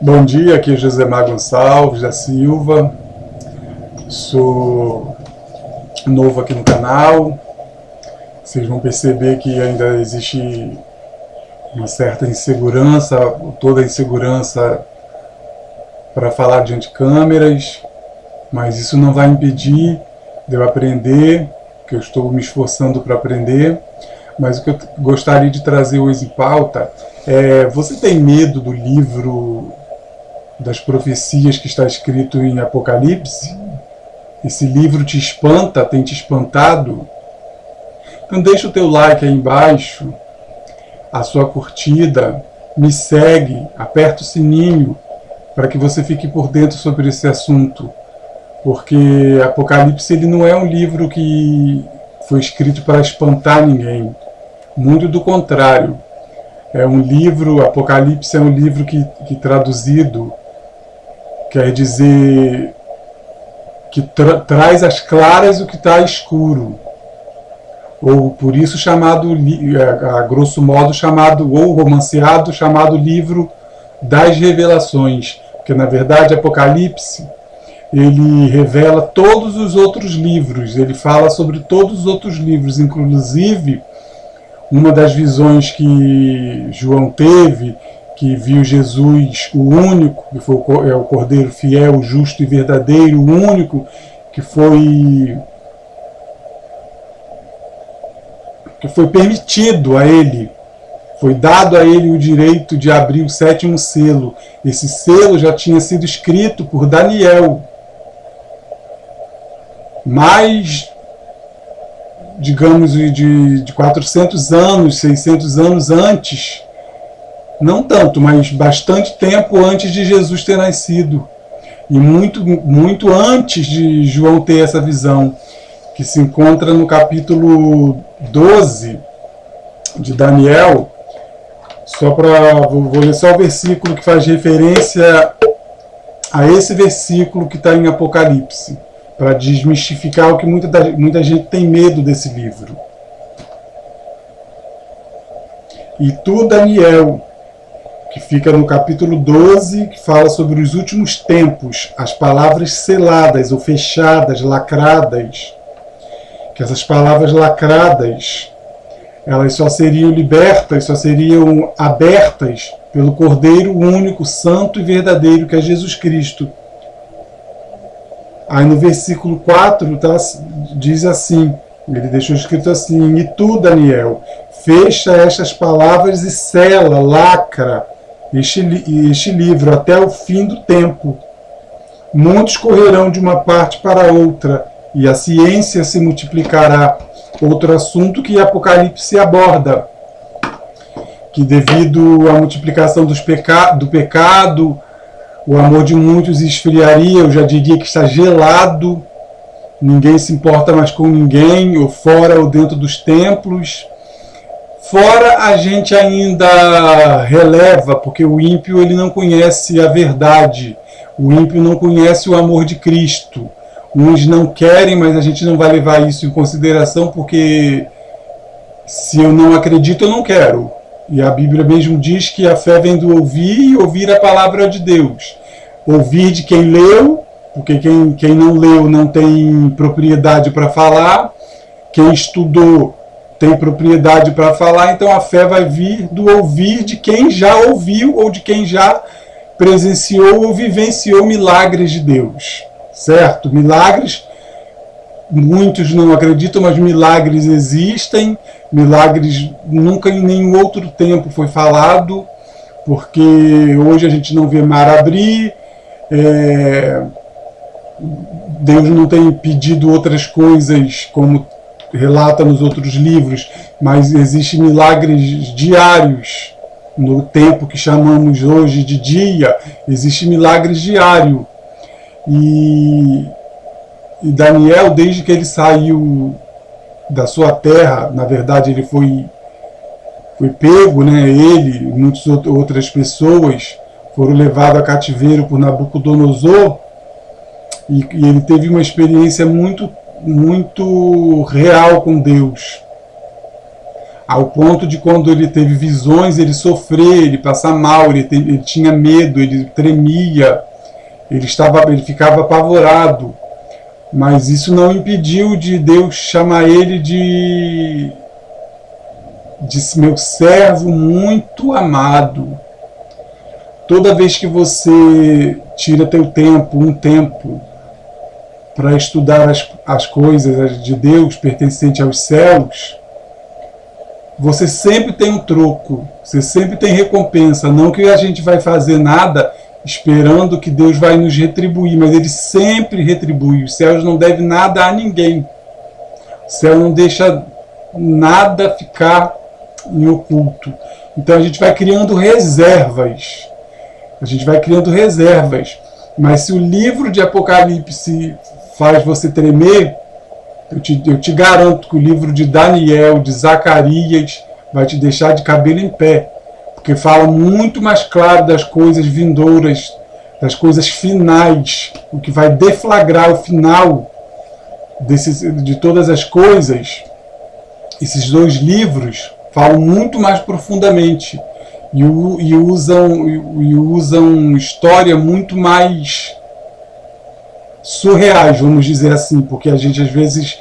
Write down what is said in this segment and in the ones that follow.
Bom dia, aqui é Josemar Gonçalves da Silva, sou novo aqui no canal. Vocês vão perceber que ainda existe uma certa insegurança, toda a insegurança para falar diante de câmeras, mas isso não vai impedir de eu aprender, que eu estou me esforçando para aprender. Mas o que eu gostaria de trazer hoje em pauta é: você tem medo do livro das profecias que está escrito em Apocalipse? Esse livro te espanta, tem te espantado? Então deixa o teu like aí embaixo, a sua curtida, me segue, aperta o sininho para que você fique por dentro sobre esse assunto, porque Apocalipse ele não é um livro que foi escrito para espantar ninguém, muito do contrário. É um livro, Apocalipse é um livro que traduzido quer dizer que traz às claras o que está escuro, ou por isso chamado, a grosso modo, chamado, ou romanceado, chamado livro das revelações, porque na verdade Apocalipse ele revela todos os outros livros, ele fala sobre todos os outros livros, inclusive uma das visões que João teve, que viu Jesus, o único, que foi o Cordeiro fiel, justo e verdadeiro, o único que foi permitido a ele, foi dado a ele o direito de abrir o 7º selo. Esse selo já tinha sido escrito por Daniel, mais, digamos, de 400 anos, 600 anos antes. Não tanto, mas bastante tempo antes de Jesus ter nascido. E muito antes de João ter essa visão, que se encontra no capítulo 12 de Daniel. Vou ler só o versículo que faz referência a esse versículo que está em Apocalipse, para desmistificar o que muita gente tem medo desse livro. E tu, Daniel, que fica no capítulo 12, que fala sobre os últimos tempos, as palavras seladas ou fechadas, lacradas, que essas palavras lacradas, elas só seriam libertas, só seriam abertas pelo Cordeiro único, santo e verdadeiro, que é Jesus Cristo. Aí no versículo 4 diz assim, ele deixou escrito assim: e tu, Daniel, fecha estas palavras e sela, lacra este livro até o fim do tempo. Muitos correrão de uma parte para outra, e a ciência se multiplicará. Outro assunto que Apocalipse aborda, que devido à multiplicação do pecado, o amor de muitos esfriaria, eu já diria que está gelado, ninguém se importa mais com ninguém, ou fora ou dentro dos templos. Fora a gente ainda releva, porque o ímpio ele não conhece a verdade, o ímpio não conhece o amor de Cristo. Uns não querem, mas a gente não vai levar isso em consideração, porque se eu não acredito, eu não quero. E a Bíblia mesmo diz que a fé vem do ouvir e ouvir a palavra de Deus. Ouvir de quem leu, porque quem não leu não tem propriedade para falar. Quem estudou tem propriedade para falar. Então a fé vai vir do ouvir de quem já ouviu ou de quem já presenciou ou vivenciou milagres de Deus. Certo? Milagres, muitos não acreditam, mas milagres existem. Milagres nunca em nenhum outro tempo foi falado, porque hoje a gente não vê mar abrir, Deus não tem pedido outras coisas como relata nos outros livros, mas existem milagres diários. No tempo que chamamos hoje de dia, existe milagres diário. E Daniel, desde que ele saiu da sua terra, na verdade ele foi pego, né? Ele e muitas outras pessoas foram levados a cativeiro por Nabucodonosor, e ele teve uma experiência muito real com Deus. ao ponto de quando ele teve visões, ele sofrer, ele passar mal, ele tinha medo, ele tremia, ele ficava apavorado. Mas isso não impediu de Deus chamar ele de meu servo muito amado. Toda vez que você tira teu tempo, um tempo, para estudar as coisas de Deus pertencente aos céus, você sempre tem um troco, você sempre tem recompensa. Não que a gente vai fazer nada esperando que Deus vai nos retribuir, mas Ele sempre retribui. Os céus não devem nada a ninguém. O céu não deixa nada ficar em oculto. Então a gente vai criando reservas. A gente vai criando reservas. Mas se o livro de Apocalipse faz você tremer, eu te garanto que o livro de Daniel, de Zacarias, vai te deixar de cabelo em pé. Porque fala muito mais claro das coisas vindouras, das coisas finais, o que vai deflagrar o final de todas as coisas. Esses dois livros falam muito mais profundamente e usam história muito mais surreais, vamos dizer assim, porque a gente às vezes,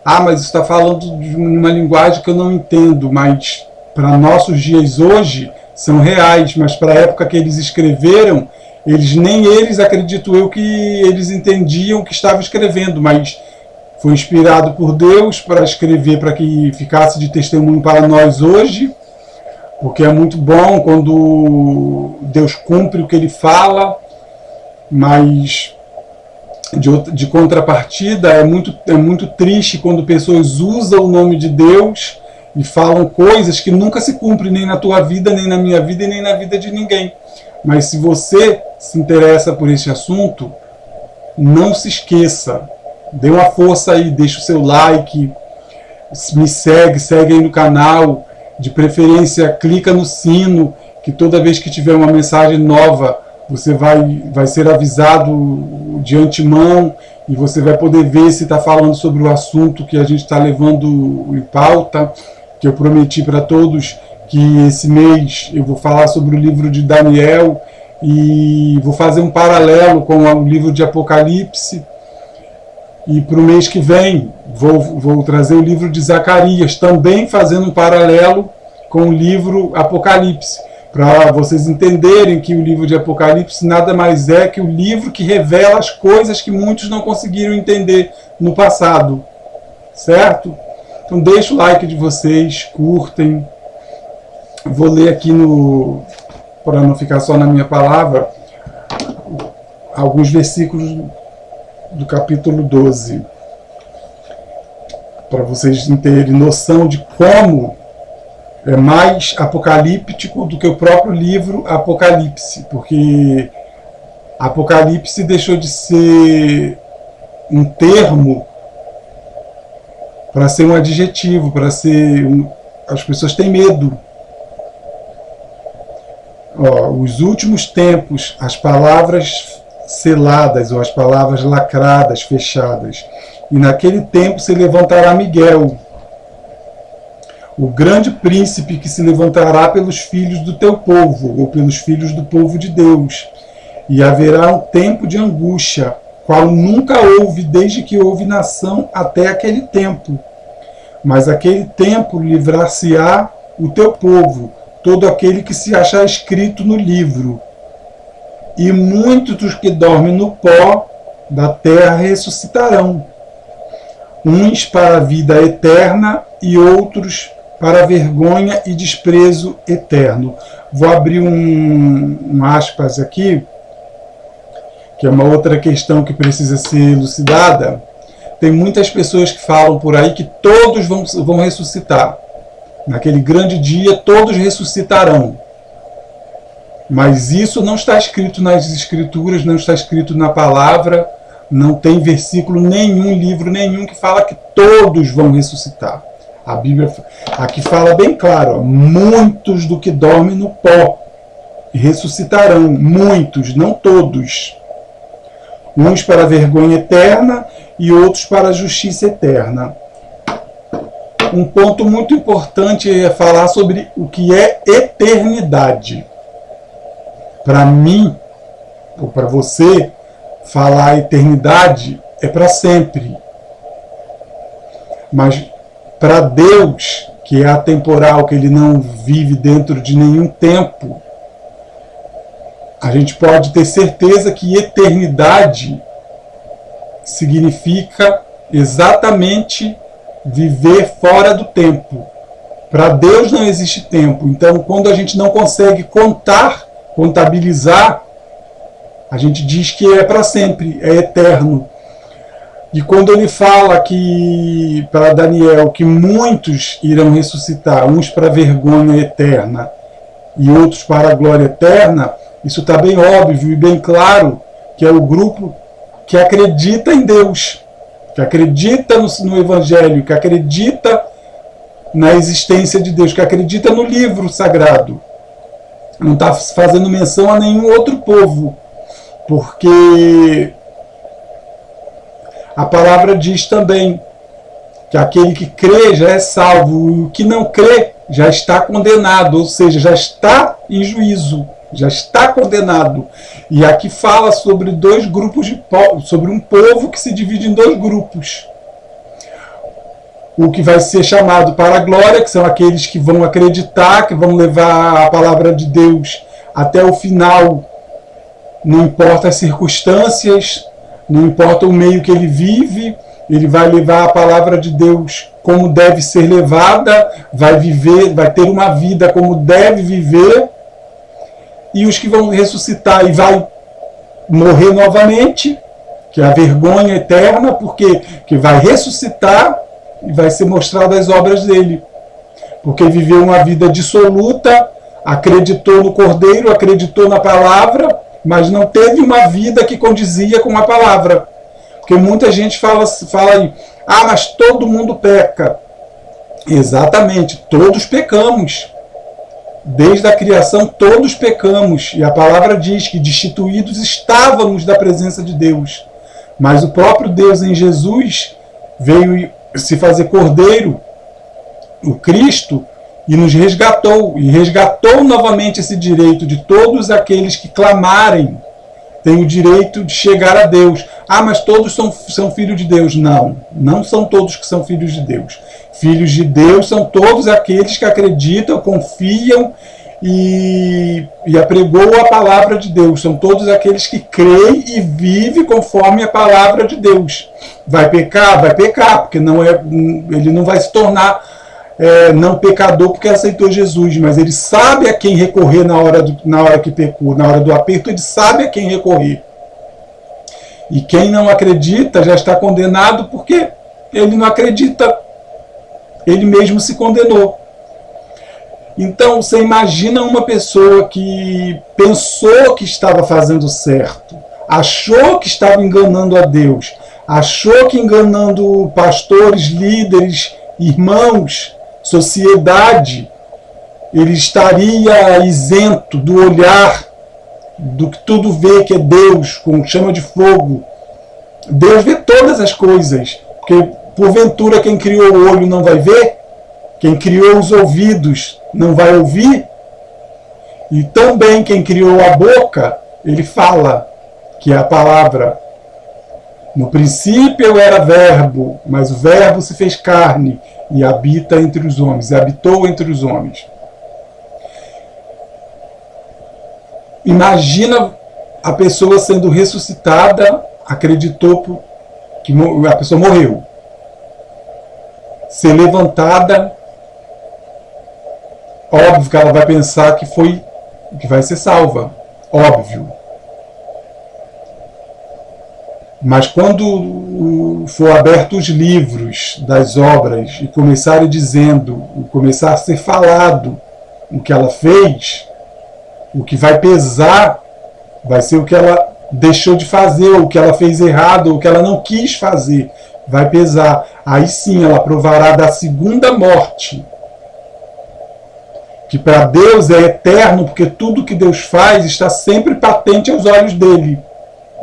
mas isso está falando de uma linguagem que eu não entendo, mas para nossos dias hoje são reais, mas para a época que eles escreveram, nem eles, acredito eu, que eles entendiam o que estavam escrevendo, mas foi inspirado por Deus para escrever, para que ficasse de testemunho para nós hoje, porque é muito bom quando Deus cumpre o que Ele fala, mas de contrapartida é muito triste quando pessoas usam o nome de Deus e falam coisas que nunca se cumprem nem na tua vida, nem na minha vida e nem na vida de ninguém. Mas se você se interessa por esse assunto, não se esqueça, dê uma força aí, deixa o seu like, me segue aí no canal, de preferência clica no sino, que toda vez que tiver uma mensagem nova, você vai ser avisado de antemão e você vai poder ver se está falando sobre o assunto que a gente está levando em pauta, que eu prometi para todos que esse mês eu vou falar sobre o livro de Daniel e vou fazer um paralelo com o livro de Apocalipse. E para o mês que vem vou trazer o livro de Zacarias, também fazendo um paralelo com o livro Apocalipse, para vocês entenderem que o livro de Apocalipse nada mais é que o livro que revela as coisas que muitos não conseguiram entender no passado, certo? Então deixa o like de vocês, curtem. Vou ler aqui para não ficar só na minha palavra, alguns versículos do capítulo 12, para vocês terem noção de como é mais apocalíptico do que o próprio livro Apocalipse, porque Apocalipse deixou de ser um termo para ser um adjetivo, para ser as pessoas têm medo. Os últimos tempos, as palavras seladas ou as palavras lacradas, fechadas. E naquele tempo se levantará Miguel, o grande príncipe que se levantará pelos filhos do teu povo, ou pelos filhos do povo de Deus. E haverá um tempo de angústia, qual nunca houve desde que houve nação até aquele tempo. Mas aquele tempo livrar-se-á o teu povo, todo aquele que se achar escrito no livro. E muitos dos que dormem no pó da terra ressuscitarão, uns para a vida eterna e outros para a vergonha e desprezo eterno. Vou abrir um aspas aqui, que é uma outra questão que precisa ser elucidada. Tem muitas pessoas que falam por aí que todos vão ressuscitar. Naquele grande dia todos ressuscitarão. Mas isso não está escrito nas Escrituras, não está escrito na palavra, não tem versículo nenhum, livro nenhum que fala que todos vão ressuscitar. A Bíblia aqui fala bem claro, muitos do que dormem no pó ressuscitarão, muitos, não todos. Uns para a vergonha eterna e outros para a justiça eterna. um ponto muito importante é falar sobre o que é eternidade. Para mim, ou para você, falar eternidade é para sempre. Mas para Deus, que é atemporal, que Ele não vive dentro de nenhum tempo, a gente pode ter certeza que eternidade significa exatamente viver fora do tempo. Para Deus não existe tempo. Então, quando a gente não consegue contabilizar, a gente diz que é para sempre, é eterno. E quando ele fala que, para Daniel, que muitos irão ressuscitar, uns para a vergonha eterna e outros para a glória eterna, isso está bem óbvio e bem claro, que é o grupo que acredita em Deus, que acredita no Evangelho, que acredita na existência de Deus, que acredita no livro sagrado. Não está fazendo menção a nenhum outro povo, porque a palavra diz também que aquele que crê já é salvo, e o que não crê já está condenado, ou seja, já está em juízo, já está condenado. E aqui fala sobre dois grupos sobre um povo que se divide em dois grupos. O que vai ser chamado para a glória, que são aqueles que vão acreditar, que vão levar a palavra de Deus até o final, não importa as circunstâncias, não importa o meio que ele vive, ele vai levar a palavra de Deus como deve ser levada, vai viver, vai ter uma vida como deve viver. E os que vão ressuscitar e vai morrer novamente, que é a vergonha eterna, porque que vai ressuscitar e vai ser mostrado as obras dele. Porque viveu uma vida dissoluta, acreditou no Cordeiro, acreditou na palavra, mas não teve uma vida que condizia com a palavra. Porque muita gente fala aí, mas todo mundo peca. Exatamente, todos pecamos. Desde a criação todos pecamos, e a palavra diz que destituídos estávamos da presença de Deus. Mas o próprio Deus em Jesus veio se fazer cordeiro, o Cristo, e nos resgatou, e resgatou novamente esse direito de todos aqueles que clamarem, têm o direito de chegar a Deus. Mas todos são filhos de Deus. Não, não são todos que são filhos de Deus. Filhos de Deus são todos aqueles que acreditam, confiam e apregoam a palavra de Deus. São todos aqueles que creem e vivem conforme a palavra de Deus. Vai pecar? Vai pecar, porque ele não vai se tornar não pecador porque aceitou Jesus, mas ele sabe a quem recorrer na hora que pecou, na hora do aperto, ele sabe a quem recorrer. E quem não acredita já está condenado porque ele não acredita. Ele mesmo se condenou. Então, você imagina uma pessoa que pensou que estava fazendo certo, achou que estava enganando a Deus, achou que enganando pastores, líderes, irmãos, sociedade, ele estaria isento do olhar do que tudo vê, que é Deus, com chama de fogo. Deus vê todas as coisas, porque porventura quem criou o olho não vai ver, quem criou os ouvidos não vai ouvir, e também quem criou a boca, ele fala, que é a palavra. No princípio era verbo, mas o verbo se fez carne e habita entre os homens, e habitou entre os homens. Imagina a pessoa sendo ressuscitada, acreditou que a pessoa morreu. Ser levantada, óbvio que ela vai pensar que vai ser salva, óbvio. Mas quando for abertos os livros das obras e começar a ser falado o que ela fez, o que vai pesar vai ser o que ela deixou de fazer, ou o que ela fez errado, ou o que ela não quis fazer. Vai pesar. Aí sim ela provará da segunda morte. Que para Deus é eterno, porque tudo que Deus faz está sempre patente aos olhos dele.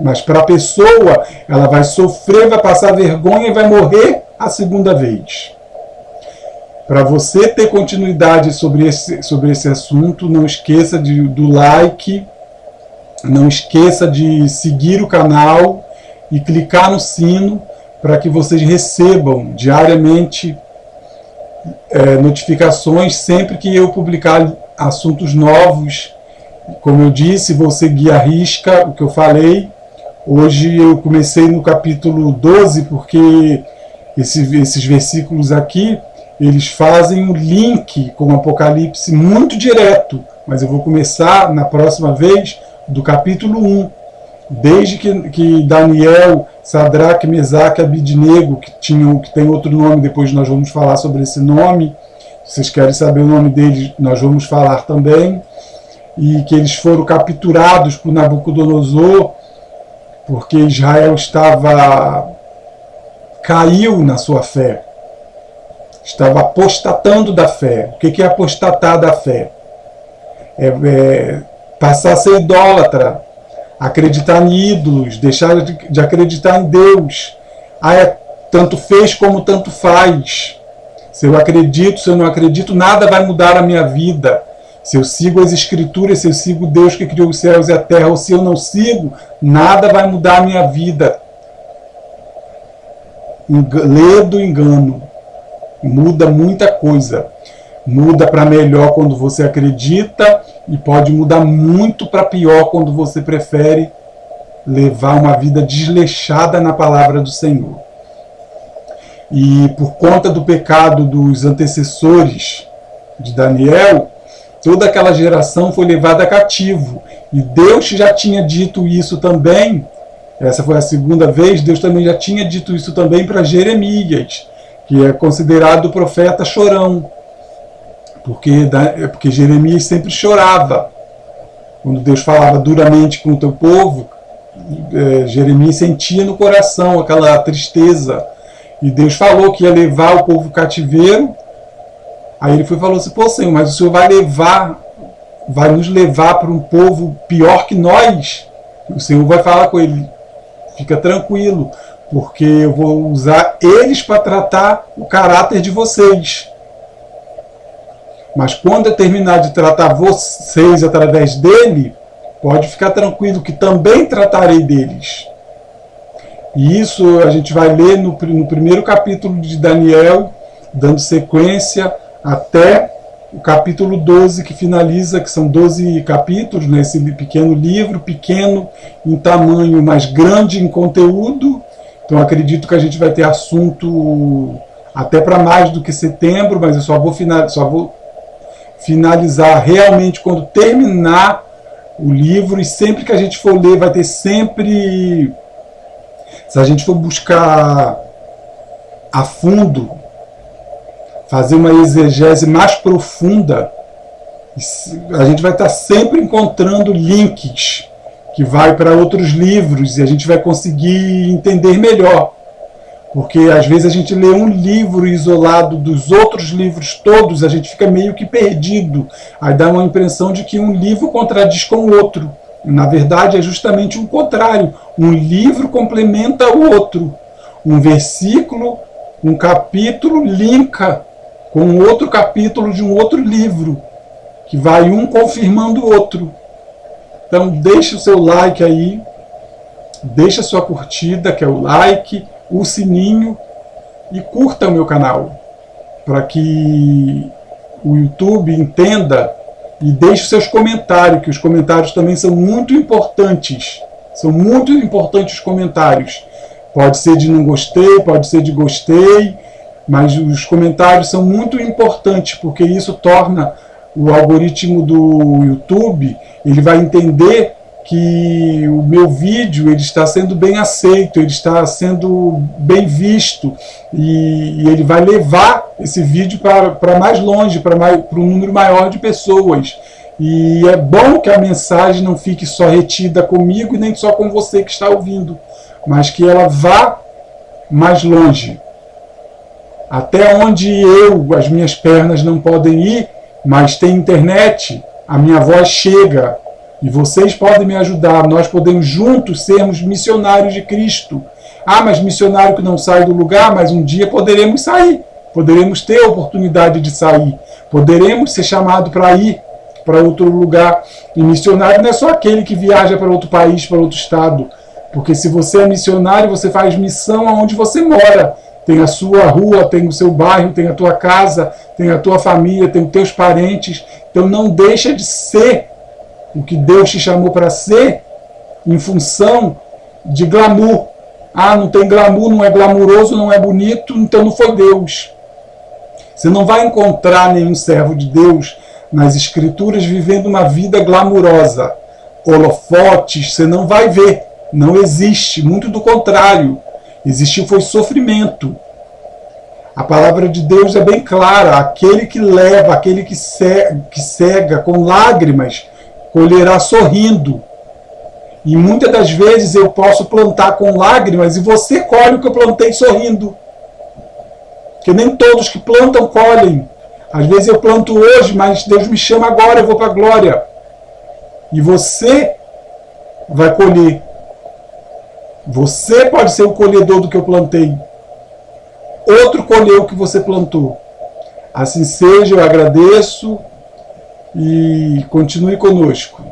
Mas para a pessoa, ela vai sofrer, vai passar vergonha e vai morrer a segunda vez. Para você ter continuidade sobre esse assunto, não esqueça do like, não esqueça de seguir o canal e clicar no sino para que vocês recebam diariamente notificações sempre que eu publicar assuntos novos. Como eu disse, vou seguir à risca o que eu falei. Hoje eu comecei no capítulo 12, porque esses versículos aqui, eles fazem um link com o Apocalipse muito direto, mas eu vou começar na próxima vez do capítulo 1. Desde que Daniel, Sadraque, Mesaque e Abidnego, que tem outro nome, depois nós vamos falar sobre esse nome, se vocês querem saber o nome deles, nós vamos falar também, e que eles foram capturados por Nabucodonosor, porque Israel caiu na sua fé, estava apostatando da fé. O que é apostatar da fé? Passar a ser idólatra, acreditar em ídolos, deixar de acreditar em Deus. Tanto fez como tanto faz. Se eu acredito, se eu não acredito, nada vai mudar a minha vida. Se eu sigo as Escrituras, se eu sigo Deus que criou os céus e a terra, ou se eu não sigo, nada vai mudar a minha vida. Ledo engano. Muda muita coisa. Muda para melhor quando você acredita e pode mudar muito para pior quando você prefere levar uma vida desleixada na palavra do Senhor. E por conta do pecado dos antecessores de Daniel, toda aquela geração foi levada cativo. E Deus já tinha dito isso também, essa foi a segunda vez, Deus também já tinha dito isso também para Jeremias, que é considerado o profeta chorão. Porque Jeremias sempre chorava. Quando Deus falava duramente com o teu povo, Jeremias sentia no coração aquela tristeza. E Deus falou que ia levar o povo cativeiro. Aí ele falou assim: pô, Senhor, mas o Senhor vai nos levar para um povo pior que nós? O Senhor vai falar com ele: fica tranquilo, porque eu vou usar eles para tratar o caráter de vocês. Mas quando eu terminar de tratar vocês através dele, pode ficar tranquilo que também tratarei deles. E isso a gente vai ler no primeiro capítulo de Daniel, dando sequência até o capítulo 12, que finaliza, que são 12 capítulos, né? Esse pequeno livro, pequeno em tamanho, mas grande em conteúdo. Então acredito que a gente vai ter assunto até para mais do que setembro, mas eu só vou finalizar realmente quando terminar o livro. E sempre que a gente for ler, vai ter sempre, se a gente for buscar a fundo, fazer uma exegese mais profunda, a gente vai estar sempre encontrando links que vai para outros livros e a gente vai conseguir entender melhor. Porque às vezes a gente lê um livro isolado dos outros livros todos, a gente fica meio que perdido. Aí dá uma impressão de que um livro contradiz com o outro. Na verdade é justamente o contrário. Um livro complementa o outro. Um versículo, um capítulo linka com outro capítulo de um outro livro, que vai um confirmando o outro. Então deixa o seu like aí, deixa a sua curtida, que é o like, o sininho, e curta o meu canal, para que o YouTube entenda, e deixe seus comentários, que os comentários também são muito importantes. São muito importantes os comentários. Pode ser de não gostei, pode ser de gostei, mas os comentários são muito importantes, porque isso torna o algoritmo do YouTube, ele vai entender que o meu vídeo ele está sendo bem aceito, ele está sendo bem visto, e ele vai levar esse vídeo para mais longe, para um número maior de pessoas. E é bom que a mensagem não fique só retida comigo e nem só com você que está ouvindo, mas que ela vá mais longe. Até onde as minhas pernas não podem ir, mas tem internet, a minha voz chega. E vocês podem me ajudar, nós podemos juntos sermos missionários de Cristo. Ah, mas missionário que não sai do lugar, mas um dia poderemos sair. poderemos ter a oportunidade de sair, poderemos ser chamados para ir para outro lugar. E missionário não é só aquele que viaja para outro país, para outro estado, porque se você é missionário, você faz missão aonde você mora. Tem a sua rua, tem o seu bairro, tem a tua casa, tem a tua família, tem os teus parentes. Então não deixa de ser o que Deus te chamou para ser em função de glamour. Ah, não tem glamour, não é glamuroso, não é bonito, então não foi Deus. Você não vai encontrar nenhum servo de Deus nas Escrituras vivendo uma vida glamurosa. Holofotes, você não vai ver. Não existe, muito do contrário. Existiu foi sofrimento. A palavra de Deus é bem clara. Aquele que leva, aquele que cega com lágrimas, colherá sorrindo. E muitas das vezes eu posso plantar com lágrimas e você colhe o que eu plantei sorrindo. Porque nem todos que plantam colhem. Às vezes eu planto hoje, mas Deus me chama agora, eu vou para a glória. E você vai colher. Você pode ser o colhedor do que eu plantei. Outro colheu o que você plantou. Assim seja, eu agradeço e continue conosco.